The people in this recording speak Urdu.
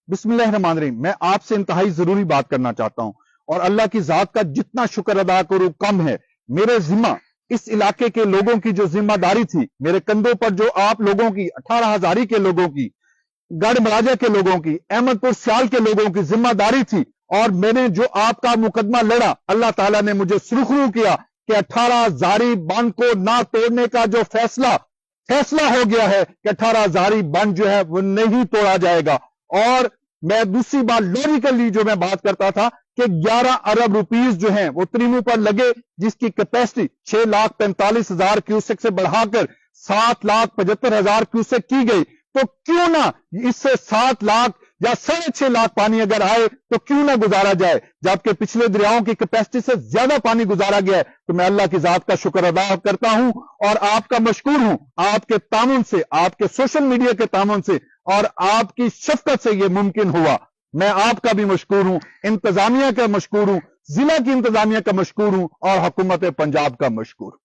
بسم اللہ الرحمن الرحیم، میں آپ سے انتہائی ضروری بات کرنا چاہتا ہوں اور اللہ کی ذات کا جتنا شکر ادا کروں کم ہے۔ میرے ذمہ اس علاقے کے لوگوں کی جو ذمہ داری تھی، میرے کندھوں پر جو آپ لوگوں کی 18 ہزاری کے لوگوں کی، گڑھ مراجہ کے لوگوں کی، احمد پور سیال کے لوگوں کی ذمہ داری تھی، اور میں نے جو آپ کا مقدمہ لڑا، اللہ تعالیٰ نے مجھے سرخرو کیا کہ 18 ہزاری بند کو نہ توڑنے کا جو فیصلہ ہو گیا ہے کہ 18 ہزاری بند جو ہے وہ نہیں توڑا جائے گا۔ اور میں دوسری بات لوجیکلی جو میں بات کرتا تھا کہ 11 ارب روپیز جو ہیں وہ ترینوں پر لگے، جس کی کیپیسٹی 6,45,000 کیوسک سے بڑھا کر 7,75,000 کیوسک کی گئی، تو کیوں نہ اس سے 7 لاکھ یا 6.5 لاکھ پانی اگر آئے تو کیوں نہ گزارا جائے، جبکہ پچھلے دریاؤں کی کیپیسٹی سے زیادہ پانی گزارا گیا ہے۔ تو میں اللہ کی ذات کا شکر ادا کرتا ہوں اور آپ کا مشکور ہوں، آپ کے تعاون سے، آپ کے سوشل میڈیا کے تعاون سے اور آپ کی شفقت سے یہ ممکن ہوا۔ میں آپ کا بھی مشکور ہوں، انتظامیہ کا مشکور ہوں، ضلع کی انتظامیہ کا مشکور ہوں اور حکومت پنجاب کا مشکور ہوں۔